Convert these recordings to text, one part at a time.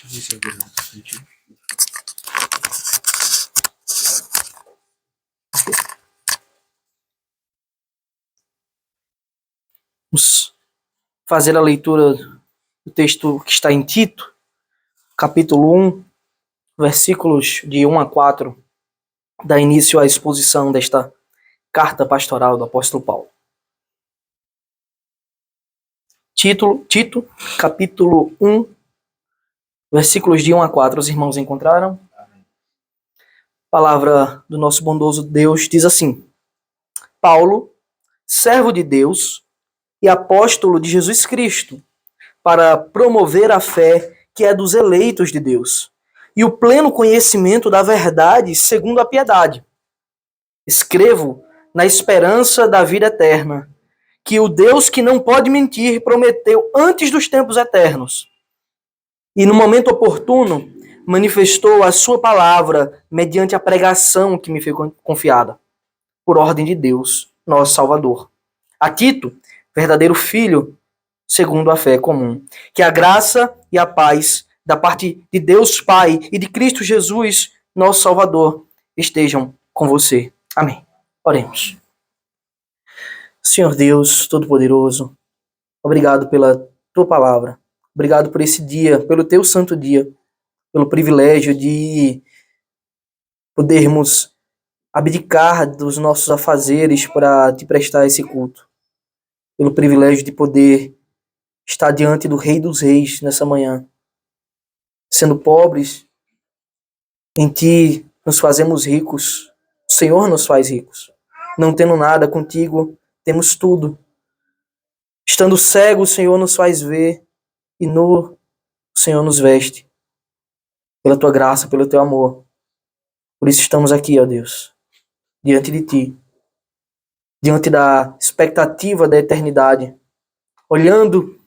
Deixa eu ver se agora tá certinho. Vamos fazer a leitura do texto que está em Tito, capítulo 1, versículos de 1 a 4, dá início à exposição desta carta pastoral do apóstolo Paulo. Tito, capítulo 1, versículos de 1 a 4. Os irmãos encontraram? A palavra do nosso bondoso Deus diz assim: Paulo, servo de Deus e apóstolo de Jesus Cristo, para promover a fé que é dos eleitos de Deus, e o pleno conhecimento da verdade segundo a piedade. Escrevo na esperança da vida eterna, que o Deus que não pode mentir prometeu antes dos tempos eternos, e no momento oportuno manifestou a sua palavra mediante a pregação que me foi confiada, por ordem de Deus, nosso Salvador. A Tito, verdadeiro filho, segundo a fé comum. Que a graça e a paz da parte de Deus Pai e de Cristo Jesus, nosso Salvador, estejam com você. Amém. Oremos. Senhor Deus Todo-Poderoso, obrigado pela tua palavra. Obrigado por esse dia, pelo teu santo dia, pelo privilégio de podermos abdicar dos nossos afazeres para te prestar esse culto. Pelo privilégio de poder estar diante do Rei dos Reis nessa manhã. Sendo pobres, em ti nos fazemos ricos. O Senhor nos faz ricos. Não tendo nada, contigo temos tudo. Estando cego, o Senhor nos faz ver. E nu, o Senhor nos veste. Pela tua graça, pelo teu amor. Por isso estamos aqui, ó Deus, diante de ti. Diante da expectativa da eternidade. Olhando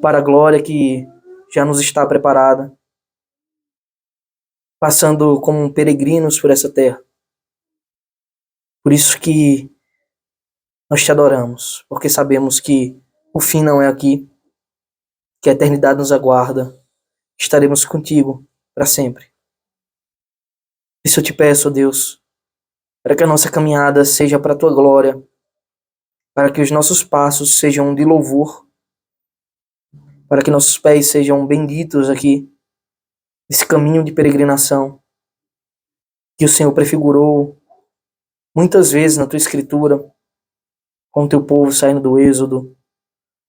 para a glória que já nos está preparada, passando como peregrinos por essa terra. Por isso que nós te adoramos, porque sabemos que o fim não é aqui, que a eternidade nos aguarda, estaremos contigo para sempre. Por isso eu te peço, Deus, para que a nossa caminhada seja para a tua glória, para que os nossos passos sejam de louvor, para que nossos pés sejam benditos aqui, nesse caminho de peregrinação, que o Senhor prefigurou muitas vezes na tua escritura, com o teu povo saindo do êxodo,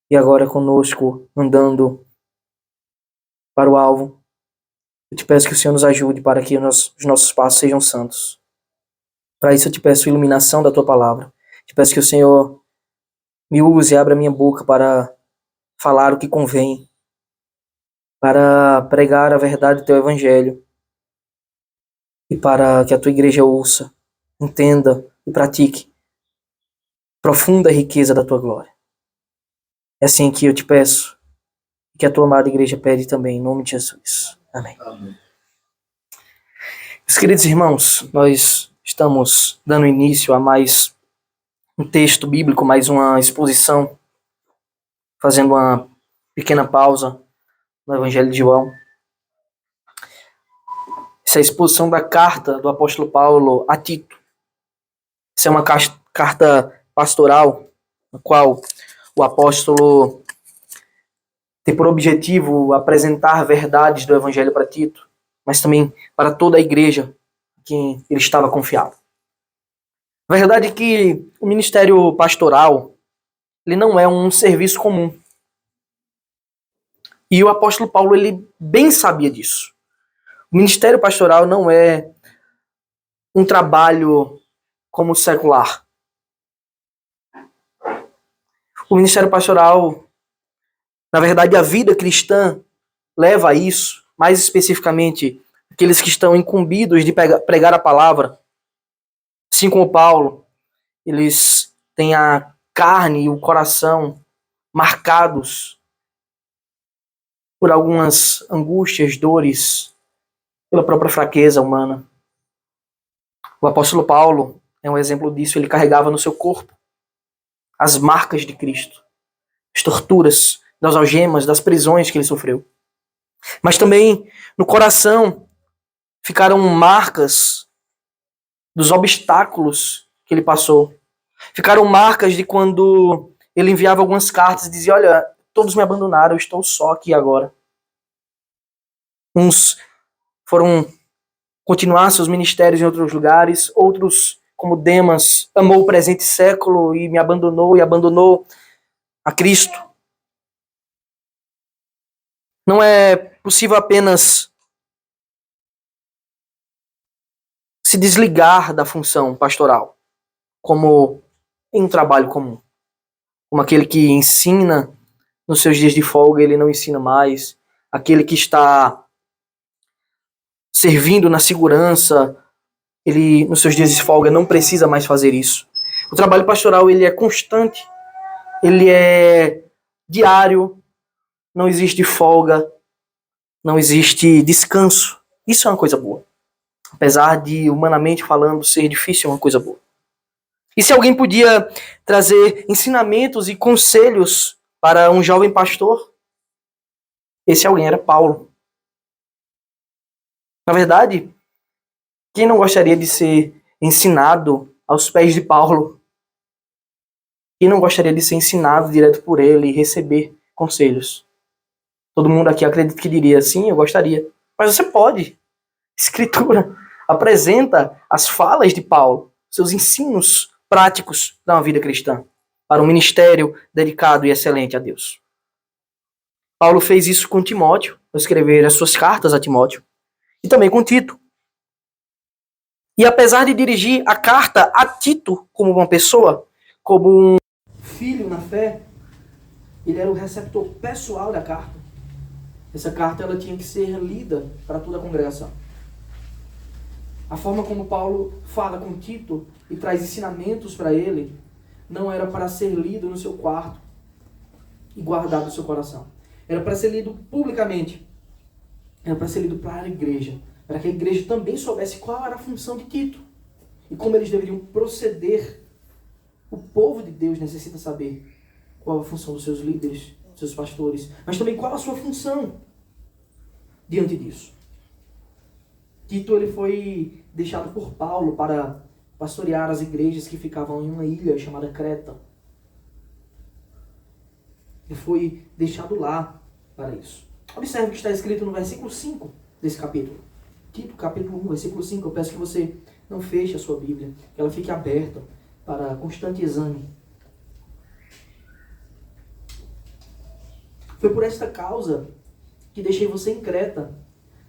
e agora conosco, andando para o alvo. Eu te peço que o Senhor nos ajude para que os nossos passos sejam santos. Para isso eu te peço a iluminação da tua palavra. Te peço que o Senhor me use e abra minha boca para falar o que convém, para pregar a verdade do teu evangelho, e para que a tua igreja ouça, entenda e pratique profunda riqueza da tua glória. É assim que eu te peço, e que a tua amada igreja pede também, em nome de Jesus. Amém. Amém. Meus queridos irmãos, nós estamos dando início a mais um texto bíblico, mais uma exposição, fazendo uma pequena pausa no Evangelho de João. Essa é a exposição da carta do apóstolo Paulo a Tito. Essa é uma carta pastoral, na qual o apóstolo tem por objetivo apresentar verdades do Evangelho para Tito, mas também para toda a igreja que ele estava confiado. A verdade é que o ministério pastoral ele não é um serviço comum. E o apóstolo Paulo ele bem sabia disso. O ministério pastoral não é um trabalho como secular. O ministério pastoral, na verdade, a vida cristã leva a isso, mais especificamente, aqueles que estão incumbidos de pregar a palavra, assim como Paulo, eles têm a carne e o coração marcados por algumas angústias, dores, pela própria fraqueza humana. O apóstolo Paulo é um exemplo disso. Ele carregava no seu corpo as marcas de Cristo, as torturas das algemas, das prisões que ele sofreu. Mas também no coração ficaram marcas dos obstáculos que ele passou. Ficaram marcas de quando ele enviava algumas cartas e dizia: olha, todos me abandonaram, eu estou só aqui agora. Uns foram continuar seus ministérios em outros lugares, outros, como Demas, amou o presente século e me abandonou e abandonou a Cristo. Não é possível apenas se desligar da função pastoral, como em um trabalho comum. Como aquele que ensina nos seus dias de folga, ele não ensina mais. Aquele que está servindo na segurança, ele nos seus dias de folga não precisa mais fazer isso. O trabalho pastoral, ele é constante, ele é diário, não existe folga, não existe descanso. Isso é uma coisa boa. Apesar de, humanamente falando, ser difícil, é uma coisa boa. E se alguém podia trazer ensinamentos e conselhos para um jovem pastor, esse alguém era Paulo. Na verdade, quem não gostaria de ser ensinado aos pés de Paulo? Quem não gostaria de ser ensinado direto por ele e receber conselhos? Todo mundo aqui acredita que diria: sim, eu gostaria. Mas você pode. Escritura apresenta as falas de Paulo, seus ensinos práticos da vida cristã, para um ministério dedicado e excelente a Deus. Paulo fez isso com Timóteo, ao escrever as suas cartas a Timóteo, e também com Tito. E apesar de dirigir a carta a Tito como uma pessoa, como um filho na fé, ele era o receptor pessoal da carta. Essa carta ela tinha que ser lida para toda a congregação. A forma como Paulo fala com Tito e traz ensinamentos para ele não era para ser lido no seu quarto e guardado no seu coração. Era para ser lido publicamente. Era para ser lido para a igreja. Para que a igreja também soubesse qual era a função de Tito e como eles deveriam proceder. O povo de Deus necessita saber qual a função dos seus líderes, dos seus pastores, mas também qual a sua função diante disso. Tito ele foi deixado por Paulo para pastorear as igrejas que ficavam em uma ilha chamada Creta. Ele foi deixado lá para isso. Observe o que está escrito no versículo 5 desse capítulo. Tito, capítulo 1, versículo 5. Eu peço que você não feche a sua Bíblia, que ela fique aberta para constante exame. Foi por esta causa que deixei você em Creta,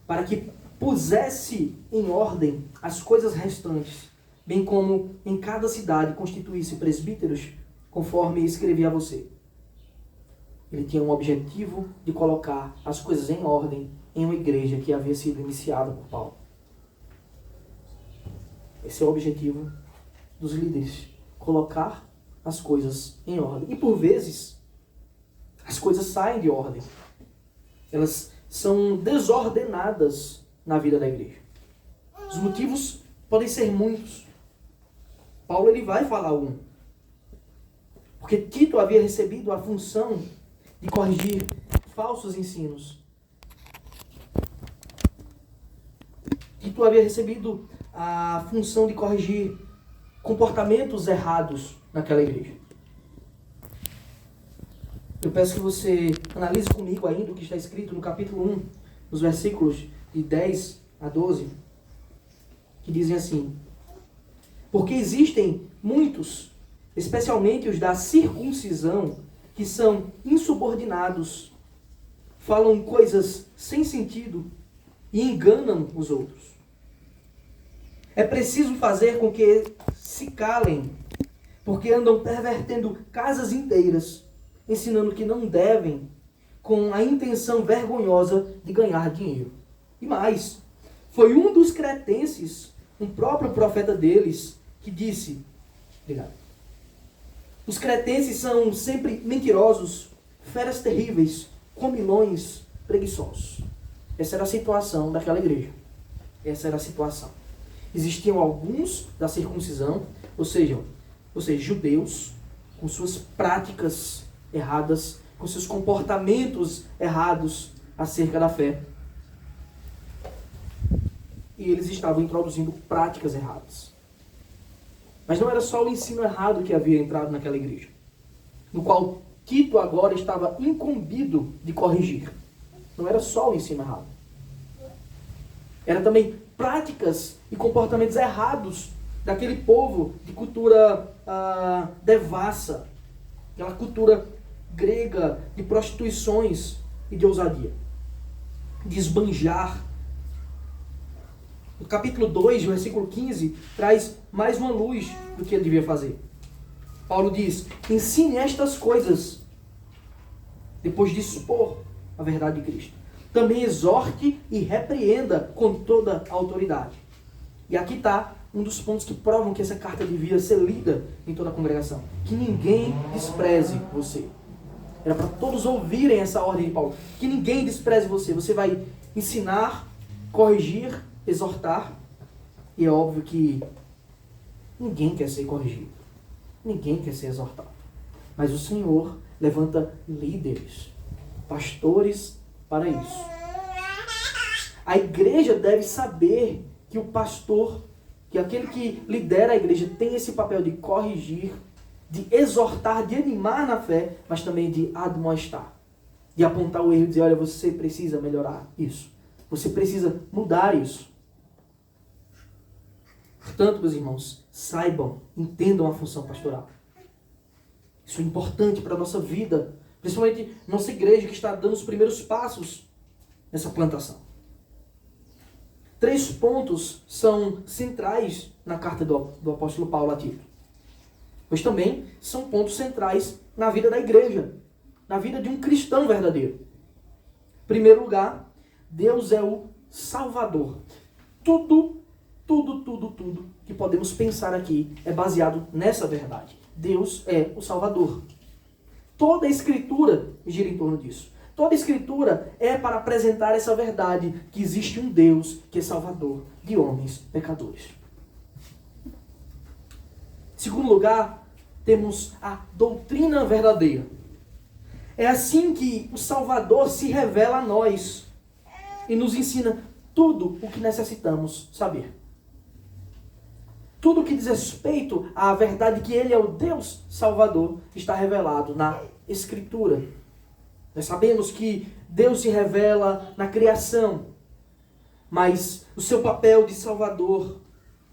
para que pusesse em ordem as coisas restantes, bem como em cada cidade constituísse presbíteros, conforme escrevi a você. Ele tinha um objetivo de colocar as coisas em ordem em uma igreja que havia sido iniciada por Paulo. Esse é o objetivo dos líderes, colocar as coisas em ordem. E por vezes, as coisas saem de ordem. Elas são desordenadas na vida da igreja. Os motivos podem ser muitos. Paulo ele vai falar um. Porque Tito havia recebido a função de corrigir falsos ensinos. Tito havia recebido a função de corrigir comportamentos errados naquela igreja. Eu peço que você analise comigo ainda o que está escrito no capítulo 1, nos versículos de 10 a 12, que dizem assim: porque existem muitos, especialmente os da circuncisão, que são insubordinados, falam coisas sem sentido e enganam os outros. É preciso fazer com que se calem, porque andam pervertendo casas inteiras, ensinando que não devem, com a intenção vergonhosa de ganhar dinheiro. E mais, foi um dos cretenses, um próprio profeta deles, que disse, obrigado, os cretenses são sempre mentirosos, feras terríveis, comilões, preguiçosos. Essa era a situação daquela igreja. Essa era a situação. Existiam alguns da circuncisão, ou seja, judeus, com suas práticas erradas, com seus comportamentos errados acerca da fé. E eles estavam introduzindo práticas erradas. Mas não era só o ensino errado que havia entrado naquela igreja, no qual Tito agora estava incumbido de corrigir. Não era só o ensino errado. Era também práticas e comportamentos errados daquele povo de cultura devassa, aquela cultura grega de prostituições e de ousadia, de esbanjar. O capítulo 2, o versículo 15, traz mais uma luz do que ele devia fazer. Paulo diz: ensine estas coisas, depois de expor a verdade de Cristo. Também exorte e repreenda com toda a autoridade. E aqui está um dos pontos que provam que essa carta devia ser lida em toda a congregação. Que ninguém despreze você. Era para todos ouvirem essa ordem de Paulo. Que ninguém despreze você. Você vai ensinar, corrigir, exortar. E é óbvio que ninguém quer ser corrigido. Ninguém quer ser exortado. Mas o Senhor levanta líderes, pastores para isso. A igreja deve saber que o pastor, que aquele que lidera a igreja, tem esse papel de corrigir, de exortar, de animar na fé, mas também de admoestar, de apontar o erro e dizer: olha, você precisa melhorar isso. Você precisa mudar isso. Portanto, meus irmãos, saibam, entendam a função pastoral. Isso é importante para a nossa vida, principalmente nossa igreja que está dando os primeiros passos nessa plantação. 3 pontos são centrais na carta do apóstolo Paulo a Tito. Pois também são pontos centrais na vida da igreja, na vida de um cristão verdadeiro. Em primeiro lugar, Deus é o Salvador. Tudo que podemos pensar aqui é baseado nessa verdade. Deus é o Salvador. Toda a Escritura gira em torno disso. Toda a Escritura é para apresentar essa verdade, que existe um Deus que é Salvador de homens pecadores. Em segundo lugar, temos a doutrina verdadeira. É assim que o Salvador se revela a nós e nos ensina tudo o que necessitamos saber. Tudo que diz respeito à verdade que Ele é o Deus Salvador está revelado na Escritura. Nós sabemos que Deus se revela na criação, mas o seu papel de Salvador,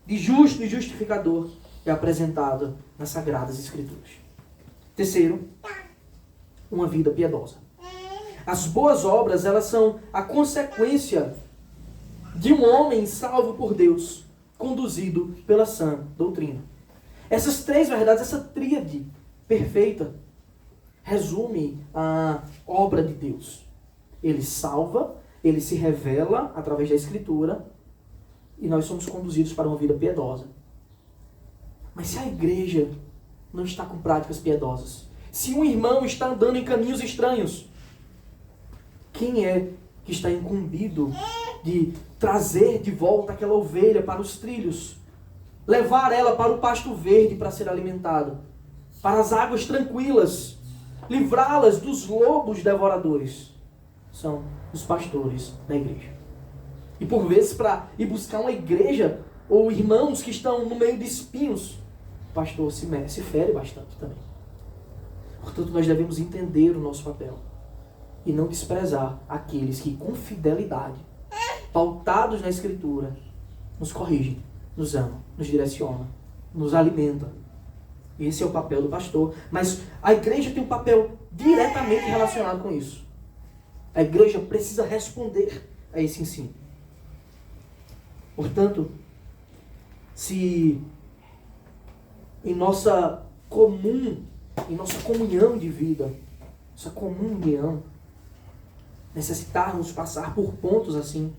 de justo e justificador, é apresentado nas Sagradas Escrituras. Terceiro, uma vida piedosa. As boas obras, elas são a consequência de um homem salvo por Deus, conduzido pela sã doutrina. Essas 3 verdades, essa tríade perfeita, resume a obra de Deus. Ele salva, ele se revela através da Escritura, e nós somos conduzidos para uma vida piedosa. Mas se a igreja não está com práticas piedosas, se um irmão está andando em caminhos estranhos, quem é que está incumbido de trazer de volta aquela ovelha para os trilhos, levar ela para o pasto verde para ser alimentada, para as águas tranquilas, livrá-las dos lobos devoradores? São os pastores da igreja. E por vezes, para ir buscar uma igreja ou irmãos que estão no meio de espinhos, o pastor se fere bastante também. Portanto, nós devemos entender o nosso papel e não desprezar aqueles que, com fidelidade, pautados na Escritura, nos corrigem, nos amam, nos direcionam, nos alimentam. Esse é o papel do pastor. Mas a igreja tem um papel diretamente relacionado com isso. A igreja precisa responder a esse ensino. Portanto, se em nossa comunhão de vida, nossa comunhão, necessitarmos passar por pontos assim,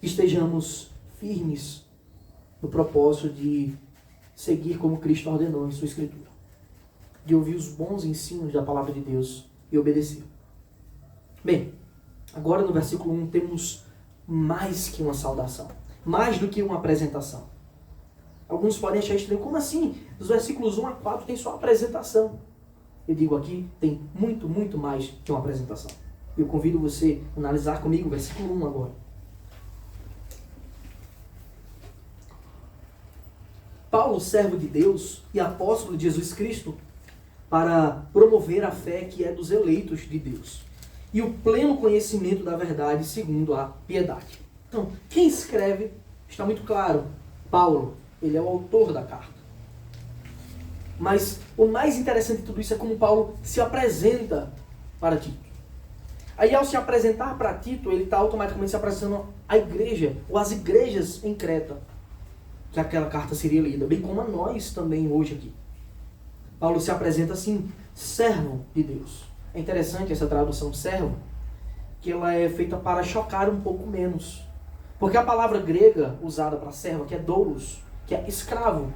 estejamos firmes no propósito de seguir como Cristo ordenou em sua Escritura, de ouvir os bons ensinos da palavra de Deus e obedecer. Bem, agora no versículo 1 temos mais que uma saudação, mais do que uma apresentação. Alguns podem achar estranho, como assim? Dos versículos 1 a 4 tem só apresentação. eu digo aqui, tem muito, muito mais que uma apresentação. Eu convido você a analisar comigo o versículo 1 agora. Paulo, servo de Deus e apóstolo de Jesus Cristo, para promover a fé que é dos eleitos de Deus e o pleno conhecimento da verdade segundo a piedade. Então, quem escreve está muito claro. Paulo, ele é o autor da carta. Mas o mais interessante de tudo isso é como Paulo se apresenta para Tito. Aí, ao se apresentar para Tito, ele está automaticamente se apresentando à igreja, ou às igrejas em Creta, que aquela carta seria lida, bem como a nós também hoje aqui. Paulo se apresenta assim, servo de Deus. É interessante essa tradução servo, que ela é feita para chocar um pouco menos. Porque a palavra grega usada para servo, que é doulos, que é escravo.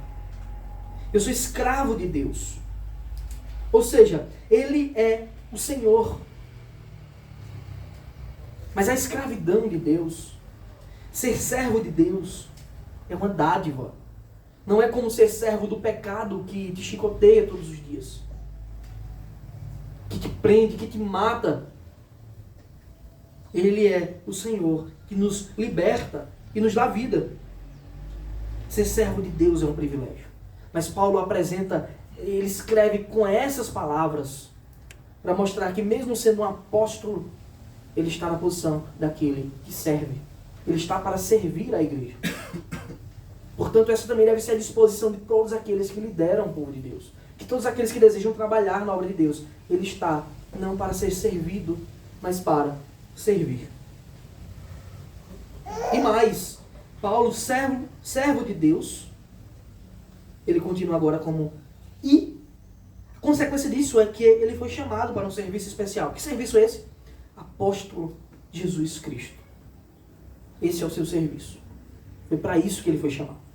Eu sou escravo de Deus. Ou seja, ele é o Senhor. Mas a escravidão de Deus, ser servo de Deus, é uma dádiva. Não é como ser servo do pecado que te chicoteia todos os dias, que te prende, que te mata. Ele é o Senhor que nos liberta e nos dá vida. Ser servo de Deus é um privilégio. Mas Paulo apresenta, ele escreve com essas palavras para mostrar que mesmo sendo um apóstolo, ele está na posição daquele que serve. Ele está para servir a igreja. Portanto, essa também deve ser a disposição de todos aqueles que lideram o povo de Deus. De todos aqueles que desejam trabalhar na obra de Deus. Ele está não para ser servido, mas para servir. E mais, Paulo, servo de Deus, ele continua agora como... E a consequência disso é que ele foi chamado para um serviço especial. Que serviço é esse? Apóstolo de Jesus Cristo. Esse é o seu serviço. Foi para isso que ele foi chamado.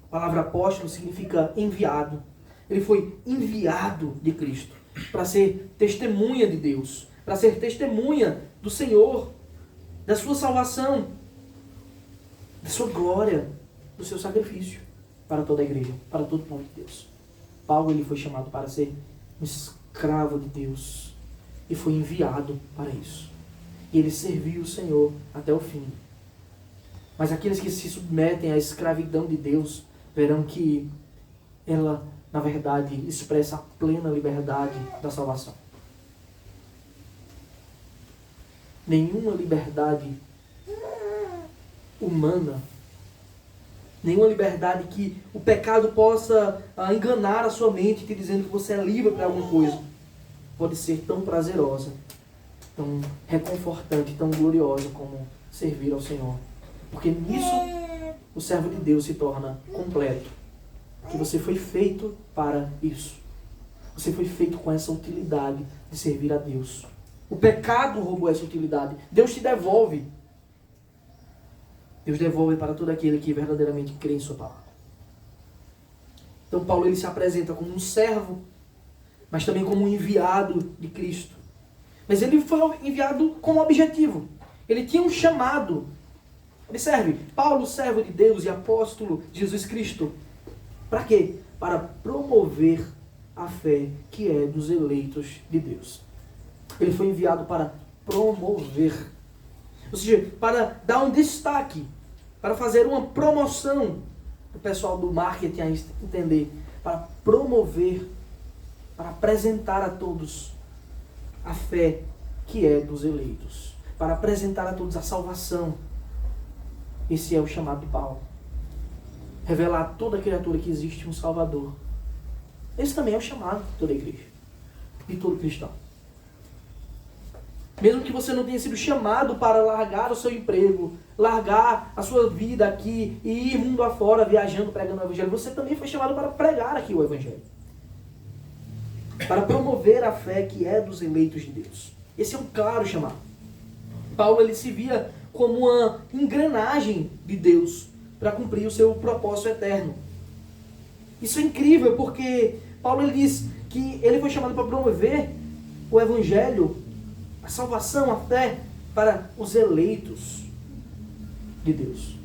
A palavra apóstolo significa enviado. Ele foi enviado de Cristo para ser testemunha de Deus, para ser testemunha do Senhor, da sua salvação, da sua glória, do seu sacrifício para toda a igreja, para todo o povo de Deus. Paulo, ele foi chamado para ser um escravo de Deus e foi enviado para isso. E ele serviu o Senhor até o fim. Mas aqueles que se submetem à escravidão de Deus verão que ela, na verdade, expressa a plena liberdade da salvação. Nenhuma liberdade humana, nenhuma liberdade que o pecado possa enganar a sua mente, te dizendo que você é livre para alguma coisa, pode ser tão prazerosa, tão reconfortante, tão gloriosa como servir ao Senhor. Porque nisso o servo de Deus se torna completo. Porque você foi feito para isso. Você foi feito com essa utilidade de servir a Deus. O pecado roubou essa utilidade. Deus te devolve. Deus devolve para todo aquele que verdadeiramente crê em sua palavra. Então Paulo, ele se apresenta como um servo, mas também como um enviado de Cristo. Mas ele foi enviado com um objetivo. Ele tinha um chamado. Observe, Paulo, servo de Deus e apóstolo de Jesus Cristo. Para quê? Para promover a fé que é dos eleitos de Deus. Ele foi enviado para promover. Ou seja, para dar um destaque, para fazer uma promoção. O pessoal do marketing a entender. Para promover, para apresentar a todos a fé que é dos eleitos. Para apresentar a todos a salvação. Esse é o chamado de Paulo. Revelar a toda criatura que existe um Salvador. Esse também é o chamado de toda a igreja. De todo cristão. Mesmo que você não tenha sido chamado para largar o seu emprego, largar a sua vida aqui e ir mundo afora viajando, pregando o Evangelho, você também foi chamado para pregar aqui o Evangelho. Para promover a fé que é dos eleitos de Deus. Esse é um claro chamado. Paulo, ele se via como uma engrenagem de Deus para cumprir o seu propósito eterno. Isso é incrível, porque Paulo, ele diz que ele foi chamado para promover o Evangelho, a salvação, a fé para os eleitos de Deus.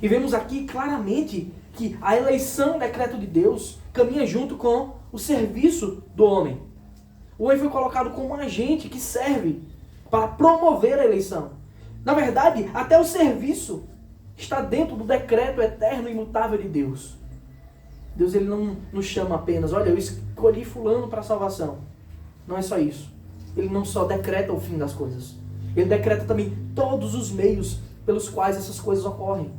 E vemos aqui claramente que a eleição, decreto de Deus, caminha junto com o serviço do homem. O homem foi colocado como um agente que serve para promover a eleição. Na verdade, até o serviço está dentro do decreto eterno e imutável de Deus. Deus ele não nos chama apenas, olha, eu escolhi fulano para a salvação. Não é só isso. Ele não só decreta o fim das coisas. Ele decreta também todos os meios pelos quais essas coisas ocorrem.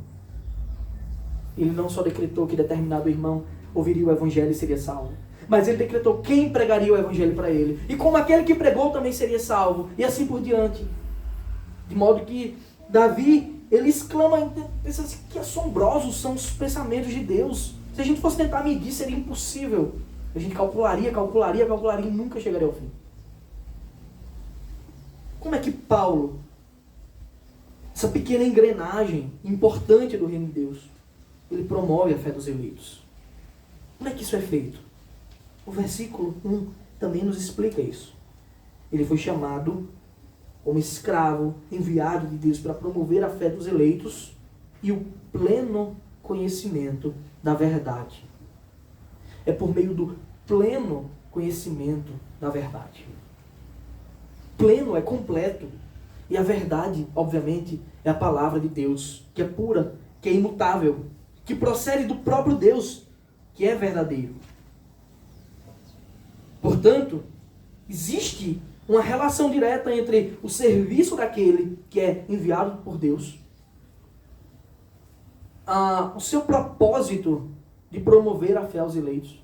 Ele não só decretou que determinado irmão ouviria o evangelho e seria salvo, mas ele decretou quem pregaria o evangelho para ele. E como aquele que pregou também seria salvo. E assim por diante. De modo que Davi, ele exclama, pensa assim, que assombrosos são os pensamentos de Deus. Se a gente fosse tentar medir, seria impossível. A gente calcularia e nunca chegaria ao fim. Como é que Paulo, essa pequena engrenagem importante do reino de Deus, ele promove a fé dos eleitos? Como é que isso é feito? O versículo 1 também nos explica isso. Ele foi chamado como escravo, enviado de Deus para promover a fé dos eleitos e o pleno conhecimento da verdade. É por meio do pleno conhecimento da verdade. Pleno é completo. E a verdade, obviamente, é a palavra de Deus, que é pura, que é imutável, que procede do próprio Deus, que é verdadeiro. Portanto, existe uma relação direta entre o serviço daquele que é enviado por Deus, o seu propósito de promover a fé aos eleitos.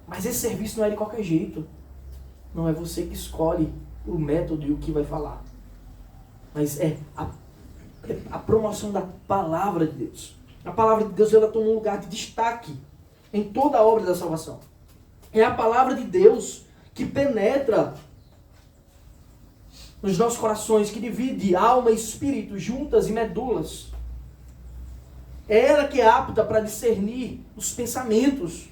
Mas esse serviço não é de qualquer jeito. Não é você que escolhe o método e o que vai falar. Mas é a promoção da palavra de Deus. A palavra de Deus, ela toma um lugar de destaque em toda a obra da salvação. É a palavra de Deus que penetra nos nossos corações, que divide alma e espírito, juntas e medulas. É ela que é apta para discernir os pensamentos.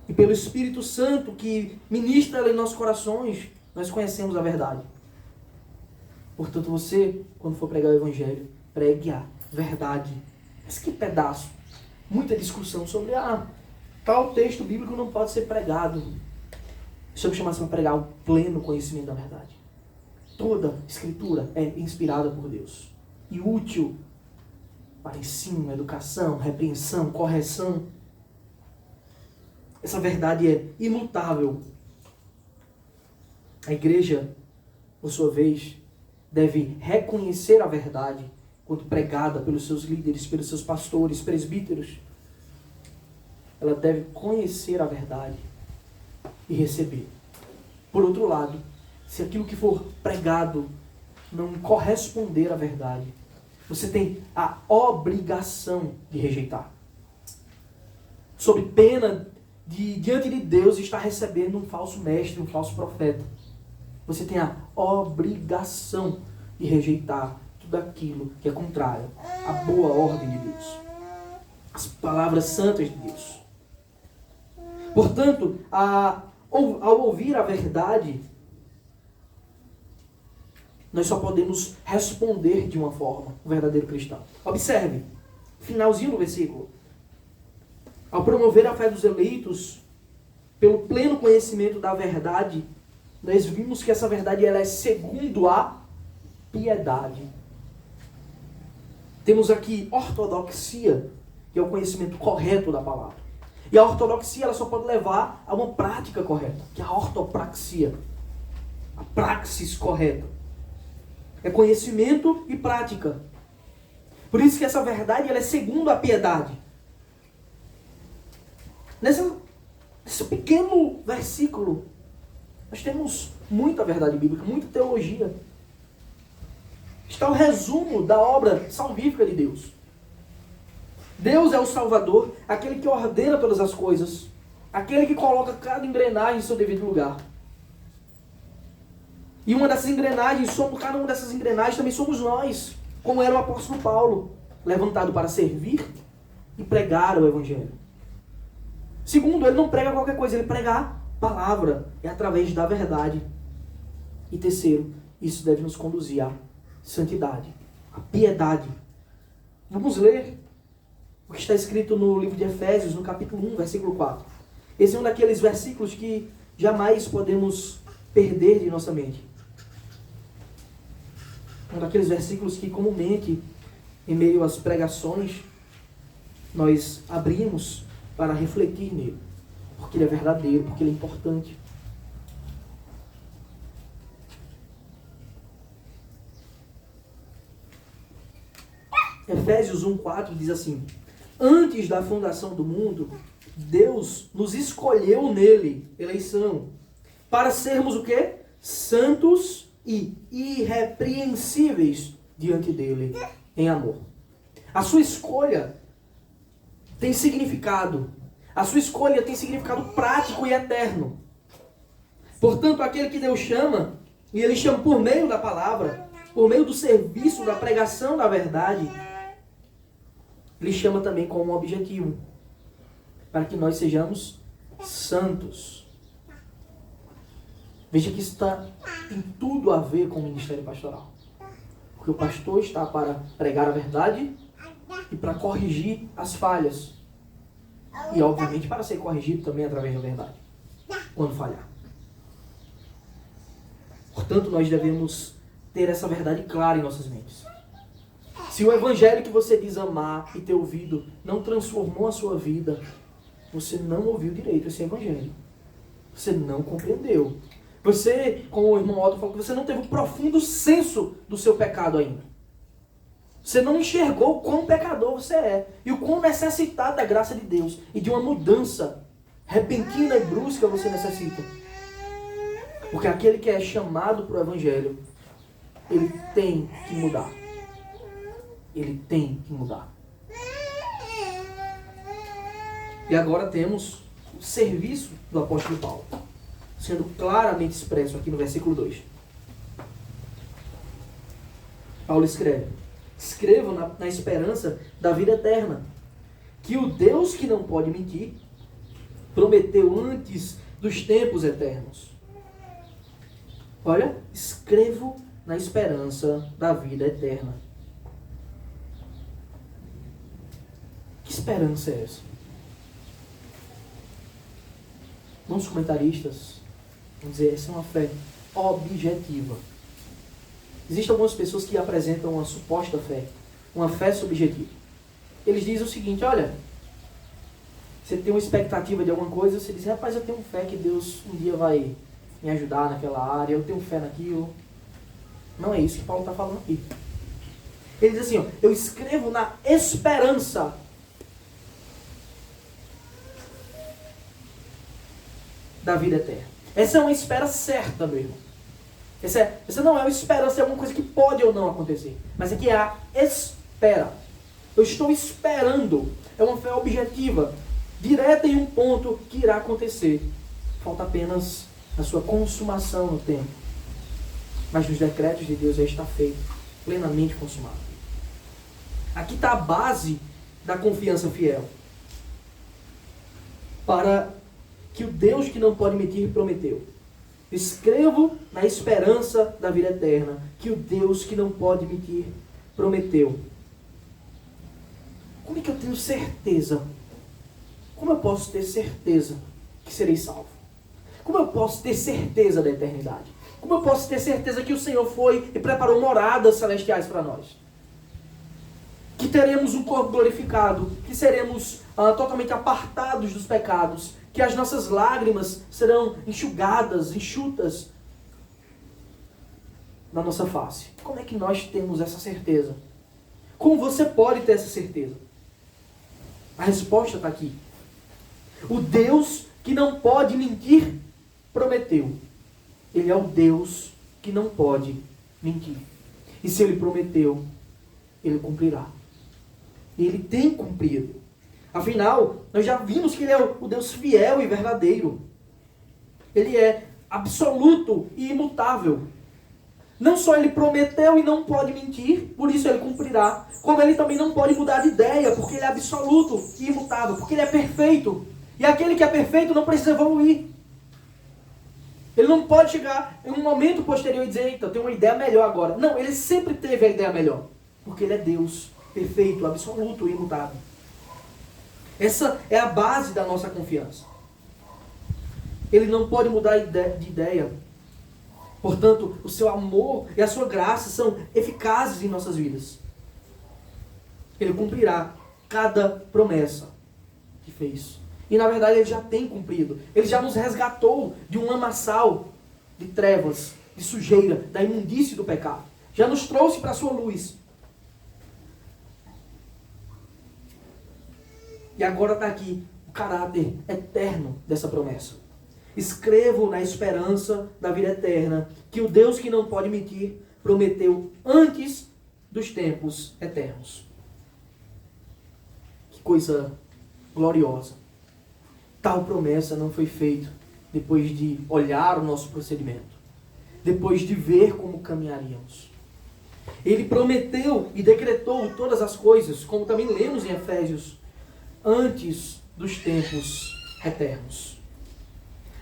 E pelo Espírito Santo que ministra ela em nossos corações, nós conhecemos a verdade. Portanto, você, quando for pregar o Evangelho, pregue a verdade. Mas que pedaço! Muita discussão sobre tal texto bíblico não pode ser pregado. Isso é chamação a pregar o pleno conhecimento da verdade. Toda Escritura é inspirada por Deus e útil para ensino, educação, repreensão, correção. Essa verdade é imutável. A igreja, por sua vez, deve reconhecer a verdade quando pregada pelos seus líderes, pelos seus pastores, presbíteros. Ela deve conhecer a verdade e receber. Por outro lado, se aquilo que for pregado não corresponder à verdade, você tem a obrigação de rejeitar. Sob pena de, diante de Deus, estar recebendo um falso mestre, um falso profeta. Você tem a obrigação de rejeitar tudo aquilo que é contrário à boa ordem de Deus, as palavras santas de Deus. Portanto, ao ouvir a verdade, nós só podemos responder de uma forma, o verdadeiro cristão. Observe, finalzinho do versículo. Ao promover a fé dos eleitos, pelo pleno conhecimento da verdade, nós vimos que essa verdade ela é segundo a piedade. Temos aqui ortodoxia, que é o conhecimento correto da palavra. E a ortodoxia ela só pode levar a uma prática correta, que é a ortopraxia. A praxis correta. É conhecimento e prática. Por isso que essa verdade ela é segundo a piedade. Nesse pequeno versículo, nós temos muita verdade bíblica, muita teologia. Está o resumo da obra salvífica de Deus. Deus é o Salvador, aquele que ordena todas as coisas, aquele que coloca cada engrenagem em seu devido lugar. E uma dessas engrenagens, cada uma dessas engrenagens também somos nós, como era o apóstolo Paulo, levantado para servir e pregar o Evangelho. Segundo, ele não prega qualquer coisa, ele prega a palavra, é através da verdade. E terceiro, isso deve nos conduzir à santidade, à piedade. Vamos ler o que está escrito no livro de Efésios, no capítulo 1, versículo 4. Esse é um daqueles versículos que jamais podemos perder de nossa mente. Um daqueles versículos que comumente, em meio às pregações, nós abrimos para refletir nele. Porque ele é verdadeiro, porque ele é importante. Efésios 1,4 diz assim: antes da fundação do mundo, Deus nos escolheu nele, eleição, para sermos o quê? Santos e irrepreensíveis diante dele, em amor. A sua escolha tem significado. A sua escolha tem significado prático e eterno. Portanto, aquele que Deus chama, e ele chama por meio da palavra, por meio do serviço, da pregação da verdade, ele chama também com um objetivo, para que nós sejamos santos. Veja que isso tem tudo a ver com o ministério pastoral. Porque o pastor está para pregar a verdade e para corrigir as falhas. E, obviamente, para ser corrigido também através da verdade, quando falhar. Portanto, nós devemos ter essa verdade clara em nossas mentes. Se o evangelho que você diz amar e ter ouvido não transformou a sua vida, você não ouviu direito esse evangelho. Você não compreendeu. Você, como o irmão Otto falou, você não teve um profundo senso do seu pecado ainda. Você não enxergou o quão pecador você é e o quão necessitado da graça de Deus e de uma mudança repentina e brusca você necessita. Porque aquele que é chamado para o evangelho, ele tem que mudar. Ele tem que mudar. E agora temos o serviço do apóstolo Paulo, sendo claramente expresso aqui no versículo 2. Paulo escreve: escrevam na esperança da vida eterna, que o Deus que não pode mentir, prometeu antes dos tempos eternos. Olha, escrevo na esperança da vida eterna. Que esperança é essa? Alguns comentaristas vão dizer, essa é uma fé objetiva. Existem algumas pessoas que apresentam uma suposta fé, uma fé subjetiva. Eles dizem o seguinte: olha, você tem uma expectativa de alguma coisa, você diz, rapaz, eu tenho fé que Deus um dia vai me ajudar naquela área, eu tenho fé naquilo. Não é isso que Paulo está falando aqui. Ele diz assim, ó, eu escrevo na esperança. Da vida eterna. Essa é uma espera certa, meu irmão. Essa não é uma esperança, é alguma coisa que pode ou não acontecer. Mas aqui é a espera. Eu estou esperando. É uma fé objetiva, direta em um ponto que irá acontecer. Falta apenas a sua consumação no tempo. Mas nos decretos de Deus já está feito, plenamente consumado. Aqui está a base da confiança fiel. Para que o Deus que não pode mentir prometeu. Escrevo na esperança da vida eterna, que o Deus que não pode mentir prometeu. Como é que eu tenho certeza? Como eu posso ter certeza que serei salvo? Como eu posso ter certeza da eternidade? Como eu posso ter certeza que o Senhor foi e preparou moradas celestiais para nós? Que teremos um corpo glorificado, que seremos totalmente apartados dos pecados, que as nossas lágrimas serão enxutas na nossa face. Como é que nós temos essa certeza? Como você pode ter essa certeza? A resposta está aqui. O Deus que não pode mentir, prometeu. Ele é o Deus que não pode mentir. E se Ele prometeu, Ele cumprirá. E Ele tem cumprido. Afinal, nós já vimos que Ele é o Deus fiel e verdadeiro. Ele é absoluto e imutável. Não só Ele prometeu e não pode mentir, por isso Ele cumprirá. Como Ele também não pode mudar de ideia, porque Ele é absoluto e imutável, porque Ele é perfeito. E aquele que é perfeito não precisa evoluir. Ele não pode chegar em um momento posterior e dizer, eita, eu tenho uma ideia melhor agora. Não, Ele sempre teve a ideia melhor. Porque Ele é Deus perfeito, absoluto e imutável. Essa é a base da nossa confiança. Ele não pode mudar de ideia. Portanto, o seu amor e a sua graça são eficazes em nossas vidas. Ele cumprirá cada promessa que fez. E na verdade ele já tem cumprido. Ele já nos resgatou de um lamaçal de trevas, de sujeira, da imundície do pecado. Já nos trouxe para a sua luz. E agora está aqui o caráter eterno dessa promessa. Escrevo na esperança da vida eterna que o Deus que não pode mentir prometeu antes dos tempos eternos. Que coisa gloriosa. Tal promessa não foi feita depois de olhar o nosso procedimento, depois de ver como caminharíamos. Ele prometeu e decretou todas as coisas, como também lemos em Efésios, antes dos tempos eternos.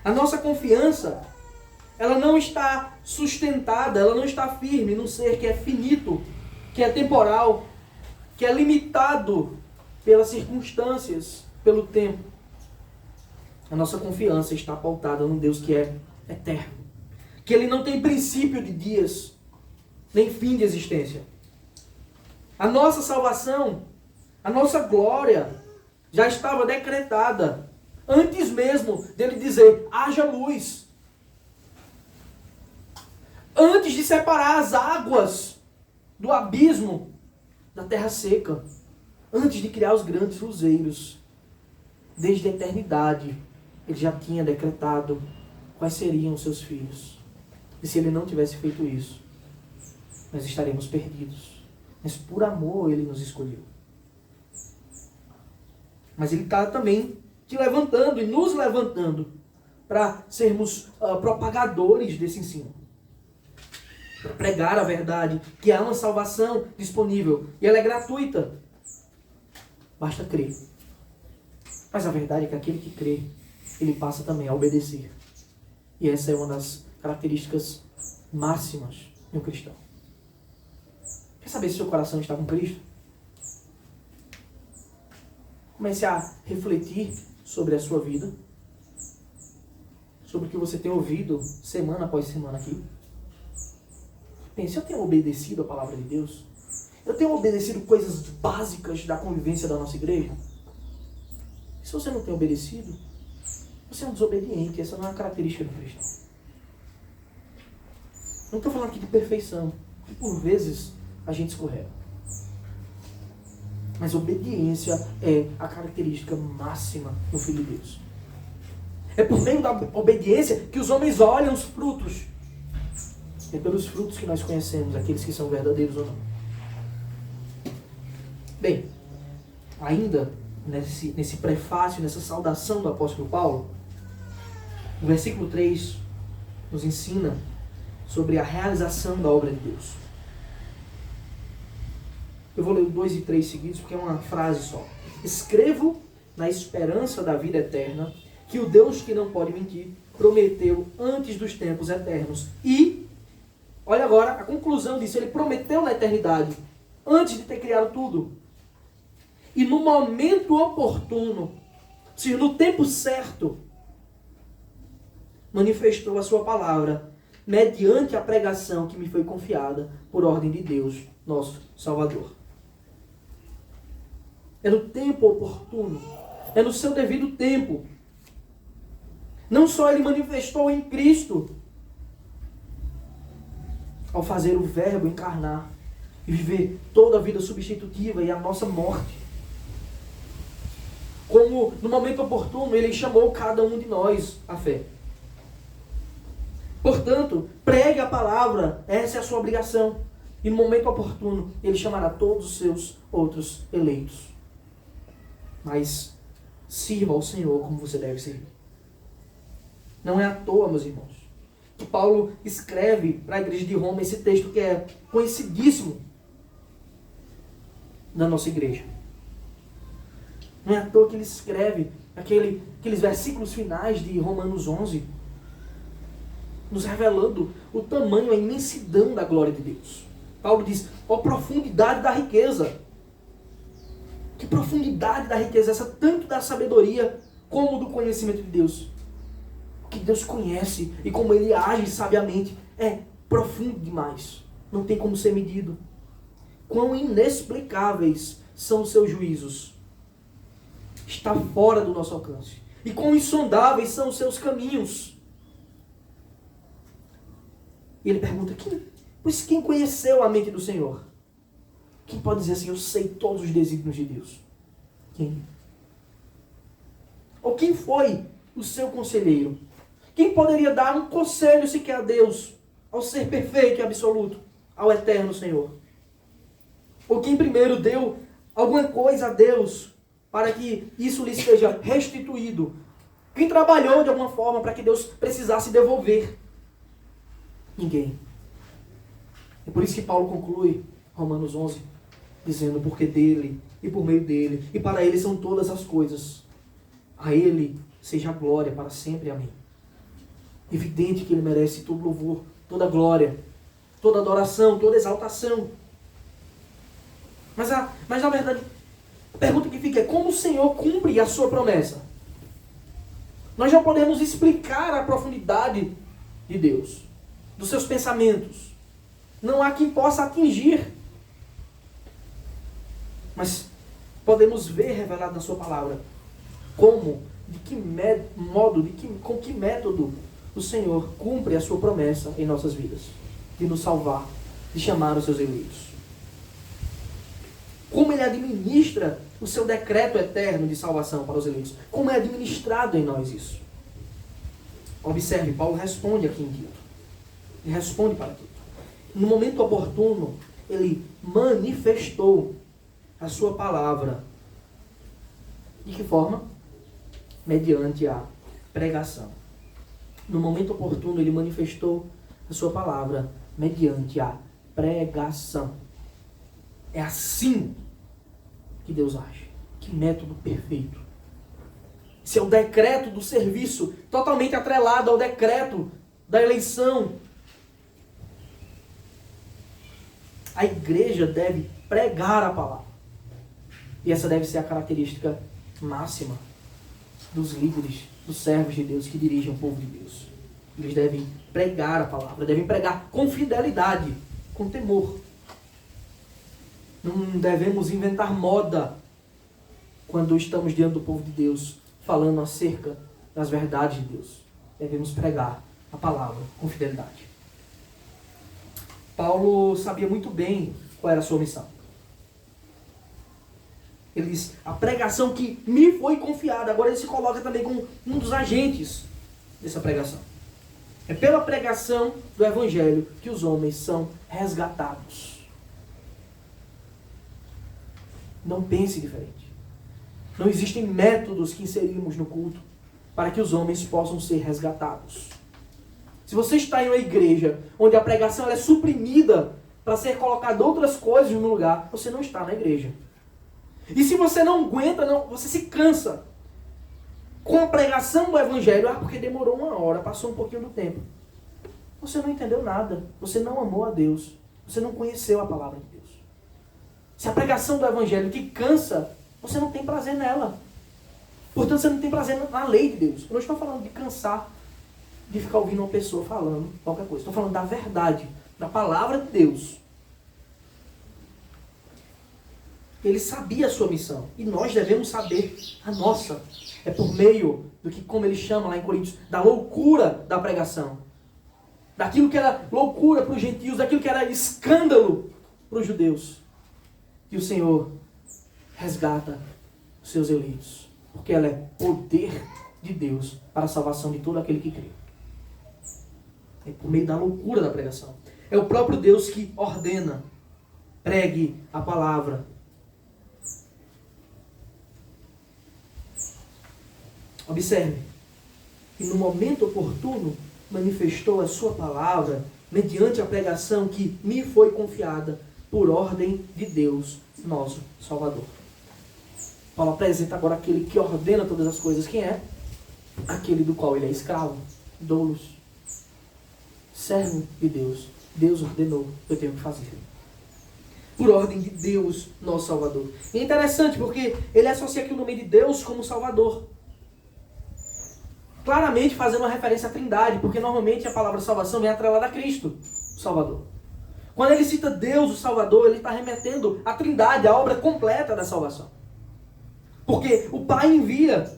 A nossa confiança, ela não está sustentada, ela não está firme num ser que é finito, que é temporal, que é limitado pelas circunstâncias, pelo tempo. A nossa confiança está pautada num Deus que é eterno, que ele não tem princípio de dias, nem fim de existência. A nossa salvação, a nossa glória, já estava decretada antes mesmo dele dizer, haja luz. Antes de separar as águas do abismo da terra seca. Antes de criar os grandes luzeiros. Desde a eternidade, ele já tinha decretado quais seriam os seus filhos. E se ele não tivesse feito isso, nós estaremos perdidos. Mas por amor ele nos escolheu. Mas ele está também te levantando e nos levantando para sermos propagadores desse ensino. Para pregar a verdade, que há uma salvação disponível e ela é gratuita. Basta crer. Mas a verdade é que aquele que crê, ele passa também a obedecer. E essa é uma das características máximas de um cristão. Quer saber se seu coração está com Cristo? Comece a refletir sobre a sua vida, sobre o que você tem ouvido semana após semana aqui. Pense, eu tenho obedecido a palavra de Deus? Eu tenho obedecido coisas básicas da convivência da nossa igreja? Se você não tem obedecido, você é um desobediente. Essa não é uma característica do cristão. Não estou falando aqui de perfeição, porque por vezes a gente escorrega. Mas obediência é a característica máxima do Filho de Deus. É por meio da obediência que os homens olham os frutos. É pelos frutos que nós conhecemos aqueles que são verdadeiros ou não. Bem, ainda nesse prefácio, nessa saudação do apóstolo Paulo, o versículo 3 nos ensina sobre a realização da obra de Deus. Eu vou ler o 2 e 3 seguidos, porque é uma frase só. Escrevo na esperança da vida eterna, que o Deus que não pode mentir, prometeu antes dos tempos eternos. E, olha agora, a conclusão disso, ele prometeu na eternidade, antes de ter criado tudo. E no momento oportuno, ou seja, no tempo certo, manifestou a sua palavra, mediante a pregação que me foi confiada por ordem de Deus, nosso Salvador. É no tempo oportuno. É no seu devido tempo. Não só ele manifestou em Cristo, ao fazer o verbo encarnar e viver toda a vida substitutiva e a nossa morte. Como no momento oportuno ele chamou cada um de nós à fé. Portanto, pregue a palavra, essa é a sua obrigação. E no momento oportuno ele chamará todos os seus outros eleitos. Mas sirva ao Senhor como você deve servir. Não é à toa, meus irmãos, que Paulo escreve para a igreja de Roma esse texto que é conhecidíssimo na nossa igreja. Não é à toa que ele escreve aqueles versículos finais de Romanos 11, nos revelando o tamanho, a imensidão da glória de Deus. Paulo diz, ó profundidade da riqueza. Que profundidade da riqueza essa, tanto da sabedoria como do conhecimento de Deus. O que Deus conhece e como Ele age sabiamente é profundo demais. Não tem como ser medido. Quão inexplicáveis são os seus juízos. Está fora do nosso alcance. E quão insondáveis são os seus caminhos. E ele pergunta, pois quem conheceu a mente do Senhor? Quem pode dizer assim, eu sei todos os desígnios de Deus? Quem? Ou quem foi o seu conselheiro? Quem poderia dar um conselho sequer a Deus, ao ser perfeito e absoluto, ao eterno Senhor? Ou quem primeiro deu alguma coisa a Deus para que isso lhe seja restituído? Quem trabalhou de alguma forma para que Deus precisasse devolver? Ninguém. É por isso que Paulo conclui Romanos 11, dizendo, porque dele, e por meio dele, e para ele são todas as coisas. A ele seja a glória para sempre. Amém. Evidente que ele merece todo louvor, toda glória, toda adoração, toda exaltação. Mas na verdade, a pergunta que fica é como o Senhor cumpre a sua promessa? Nós não podemos explicar a profundidade de Deus, dos seus pensamentos. Não há quem possa atingir. Mas podemos ver revelado na sua palavra como, de que modo, com que método o Senhor cumpre a sua promessa em nossas vidas. De nos salvar, de chamar os seus eleitos. Como Ele administra o seu decreto eterno de salvação para os eleitos. Como é administrado em nós isso. Observe, Paulo responde aqui em Tito. Ele responde para Tito. No momento oportuno, ele manifestou a sua palavra. De que forma? Mediante a pregação. No momento oportuno, ele manifestou a sua palavra mediante a pregação. É assim que Deus age. Que método perfeito. Esse é o decreto do serviço, totalmente atrelado ao decreto da eleição. A igreja deve pregar a palavra. E essa deve ser a característica máxima dos líderes, dos servos de Deus que dirigem o povo de Deus. Eles devem pregar a palavra, devem pregar com fidelidade, com temor. Não devemos inventar moda quando estamos diante do povo de Deus, falando acerca das verdades de Deus. Devemos pregar a palavra com fidelidade. Paulo sabia muito bem qual era a sua missão. Ele diz, a pregação que me foi confiada. Agora ele se coloca também como um dos agentes dessa pregação. É pela pregação do Evangelho que os homens são resgatados. Não pense diferente. Não existem métodos que inserimos no culto para que os homens possam ser resgatados. Se você está em uma igreja onde a pregação ela é suprimida para ser colocada outras coisas no lugar, você não está na igreja. E se você não aguenta, você se cansa com a pregação do Evangelho, porque demorou 1 hora, passou um pouquinho do tempo. Você não entendeu nada, você não amou a Deus, você não conheceu a palavra de Deus. Se a pregação do Evangelho te cansa, você não tem prazer nela. Portanto, você não tem prazer na lei de Deus. Eu não estou falando de cansar de ficar ouvindo uma pessoa falando qualquer coisa. Estou falando da verdade, da palavra de Deus. Ele sabia a sua missão. E nós devemos saber a nossa. É por meio do que, como ele chama lá em Coríntios, da loucura da pregação. Daquilo que era loucura para os gentios, daquilo que era escândalo para os judeus. Que o Senhor resgata os seus eleitos. Porque ela é poder de Deus para a salvação de todo aquele que crê. É por meio da loucura da pregação. É o próprio Deus que ordena. Pregue a palavra. Observe. E no momento oportuno manifestou a sua palavra mediante a pregação que me foi confiada por ordem de Deus, nosso Salvador. Paulo apresenta agora aquele que ordena todas as coisas. Quem é? Aquele do qual ele é escravo, doulos, servo de Deus. Deus ordenou, eu tenho que fazer. por ordem de Deus, nosso Salvador. E é interessante porque ele associa aqui o nome de Deus como Salvador. Claramente fazendo uma referência à Trindade, porque normalmente a palavra salvação vem atrelada a Cristo, o Salvador. Quando ele cita Deus, o Salvador, ele está remetendo à Trindade, à obra completa da salvação. Porque o Pai envia,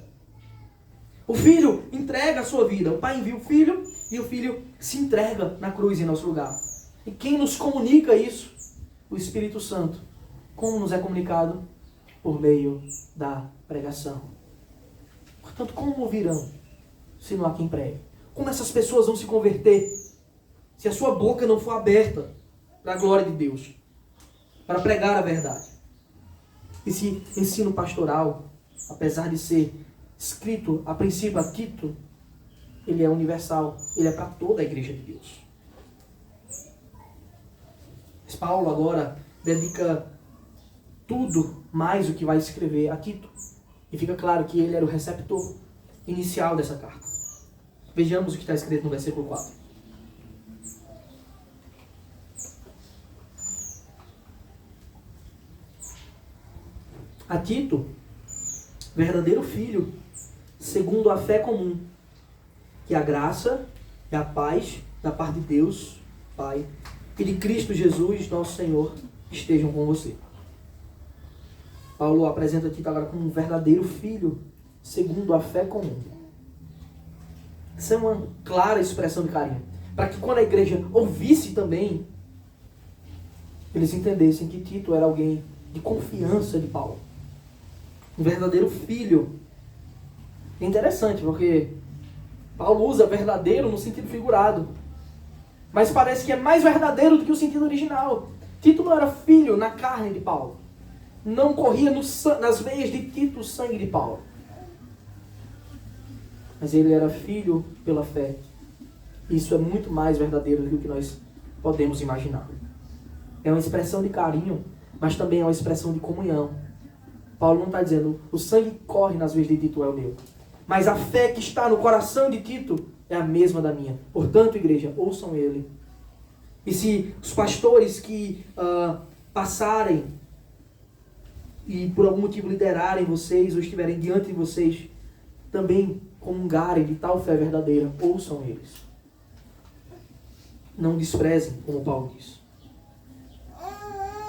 o Filho entrega a sua vida, o Pai envia o Filho e o Filho se entrega na cruz em nosso lugar. E quem nos comunica isso? O Espírito Santo. Como nos é comunicado? Por meio da pregação. Portanto, como ouvirão se não há quem pregue? Como essas pessoas vão se converter se a sua boca não for aberta para a glória de Deus, para pregar a verdade? Esse ensino pastoral, apesar de ser escrito a princípio a Tito, ele é universal, ele é para toda a igreja de Deus. Mas Paulo agora dedica tudo mais o que vai escrever a Tito. E fica claro que ele era o receptor inicial dessa carta. Vejamos o que está escrito no versículo 4. A Tito, verdadeiro filho, segundo a fé comum, que a graça e a paz da parte de Deus, Pai, e de Cristo Jesus, nosso Senhor, estejam com você. Paulo apresenta Tito agora como um verdadeiro filho, segundo a fé comum. Isso é uma clara expressão de carinho. Para que quando a igreja ouvisse também, eles entendessem que Tito era alguém de confiança de Paulo. Um verdadeiro filho. É interessante, porque Paulo usa verdadeiro no sentido figurado. Mas parece que é mais verdadeiro do que o sentido original. Tito não era filho na carne de Paulo. Não corria nas veias de Tito o sangue de Paulo. Mas ele era filho pela fé. Isso é muito mais verdadeiro do que o que nós podemos imaginar. É uma expressão de carinho, mas também é uma expressão de comunhão. Paulo não está dizendo, o sangue que corre nas veias de Tito é o meu. Mas a fé que está no coração de Tito é a mesma da minha. Portanto, igreja, ouçam ele. E se os pastores que passarem e por algum motivo liderarem vocês ou estiverem diante de vocês, também comungarem de tal fé verdadeira, ouçam eles. Não desprezem, como Paulo diz.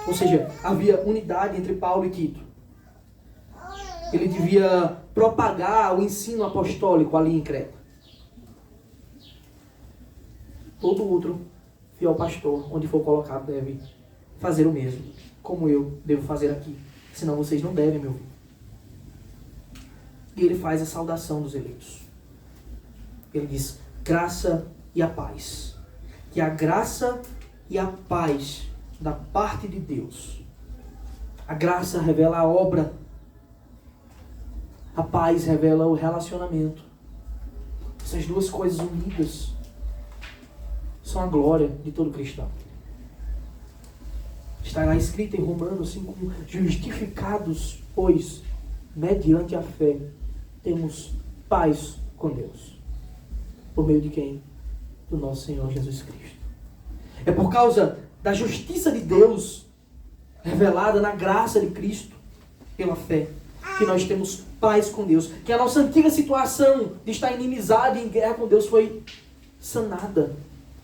Ou seja, havia unidade entre Paulo e Tito. Ele devia propagar o ensino apostólico ali em Creta. Todo outro fiel pastor, onde for colocado, deve fazer o mesmo, como eu devo fazer aqui. Senão vocês não devem me ouvir. E ele faz a saudação dos eleitos. Ele diz, graça e a paz. Que a graça e a paz da parte de Deus. A graça revela a obra. A paz revela o relacionamento. Essas duas coisas unidas são a glória de todo cristão. Está lá escrito em Romanos 5, justificados, pois, mediante a fé, temos paz com Deus. Por meio de quem? Do nosso Senhor Jesus Cristo. É por causa da justiça de Deus, revelada na graça de Cristo, pela fé, que nós temos paz com Deus. Que a nossa antiga situação de estar inimizade em guerra com Deus foi sanada,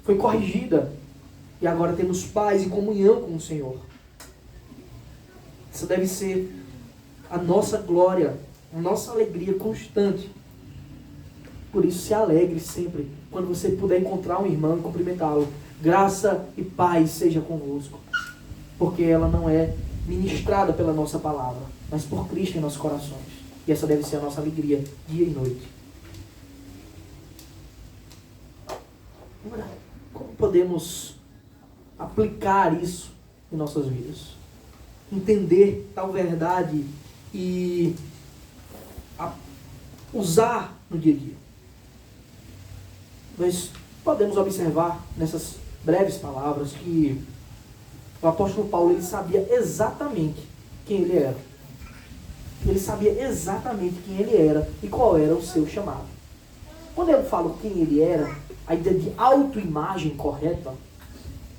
foi corrigida. E agora temos paz e comunhão com o Senhor. Isso deve ser a nossa glória, a nossa alegria constante. Por isso, se alegre sempre quando você puder encontrar um irmão e cumprimentá-lo. Graça e paz seja convosco. Porque ela não é ministrada pela nossa palavra, mas por Cristo em nossos corações. E essa deve ser a nossa alegria, dia e noite. Agora, como podemos aplicar isso em nossas vidas? Entender tal verdade e usar no dia a dia. Nós podemos observar nessas breves palavras que o apóstolo Paulo, ele sabia exatamente quem ele era. Ele sabia exatamente quem ele era e qual era o seu chamado. Quando eu falo quem ele era, a ideia de autoimagem correta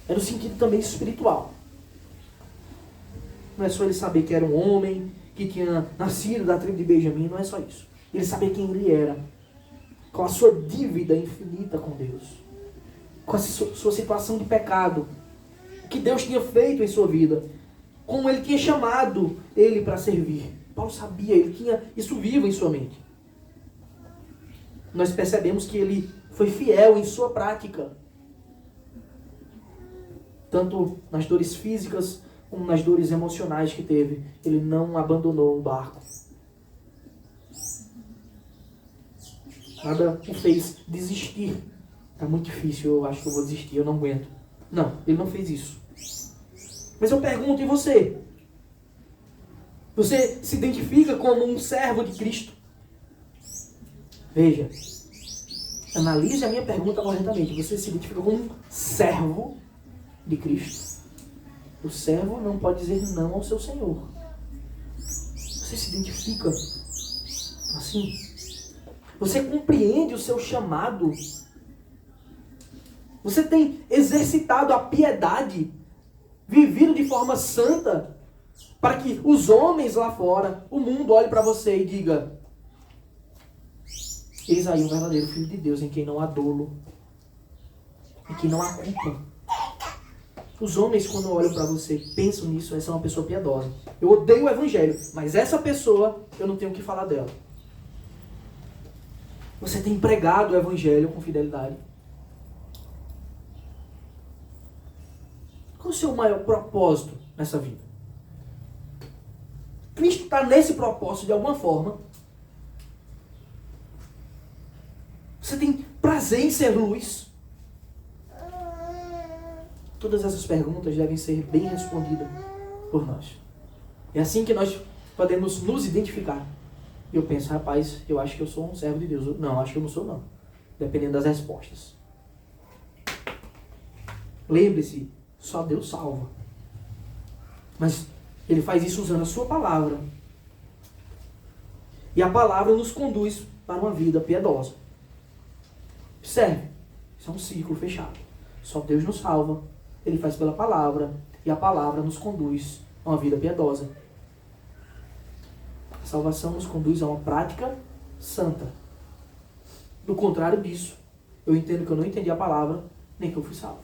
é no sentido também espiritual. Não é só ele saber que era um homem, que tinha nascido da tribo de Benjamim, não é só isso. Ele saber quem ele era, com a sua dívida infinita com Deus, com a sua situação de pecado, o que Deus tinha feito em sua vida, como ele tinha chamado ele para servir. Paulo sabia, ele tinha isso vivo em sua mente. Nós percebemos que ele foi fiel em sua prática, tanto nas dores físicas como nas dores emocionais que teve. Ele não abandonou o barco. Nada o fez desistir. Tá muito difícil, eu acho que eu vou desistir, eu não aguento. Não, ele não fez isso. Mas eu pergunto, e você? Você se identifica como um servo de Cristo? Veja, analise a minha pergunta corretamente. Você se identifica como um servo de Cristo? O servo não pode dizer não ao seu Senhor. Você se identifica assim? Você compreende o seu chamado? Você tem exercitado a piedade, vivido de forma santa, para que os homens lá fora, o mundo, olhe para você e diga: eis aí um verdadeiro Filho de Deus, em quem não há dolo, em quem não há culpa. Os homens, quando olham para você, pensam nisso: essa é uma pessoa piedosa. Eu odeio o Evangelho, mas essa pessoa, eu não tenho o que falar dela. Você tem pregado o Evangelho com fidelidade? Qual é o seu maior propósito nessa vida? Cristo está nesse propósito de alguma forma? Você tem prazer em ser luz? Todas essas perguntas devem ser bem respondidas por nós. É assim que nós podemos nos identificar. E eu penso: rapaz, eu acho que eu sou um servo de Deus. Não, acho que eu não sou, não. Dependendo das respostas. Lembre-se, só Deus salva. Mas Ele faz isso usando a sua palavra. E a palavra nos conduz para uma vida piedosa. Observe, isso é um círculo fechado. Só Deus nos salva. Ele faz pela palavra. E a palavra nos conduz a uma vida piedosa. A salvação nos conduz a uma prática santa. Do contrário disso, eu entendo que eu não entendi a palavra, nem que eu fui salvo.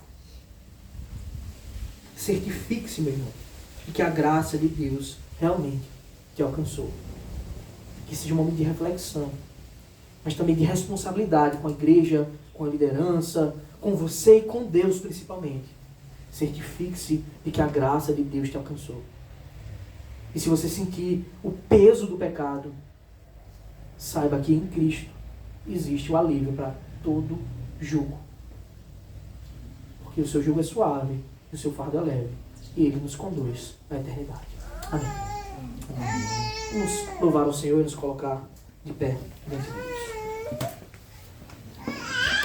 Certifique-se, meu irmão, de que a graça de Deus realmente te alcançou. Que seja um momento de reflexão, mas também de responsabilidade com a igreja, com a liderança, com você e com Deus principalmente. Certifique-se de que a graça de Deus te alcançou. E se você sentir o peso do pecado, saiba que em Cristo existe o alívio para todo jugo. Porque o seu jugo é suave e o seu fardo é leve. E Ele nos conduz à eternidade. Amém. Amém. Vamos louvar o Senhor e nos colocar de pé diante de Deus.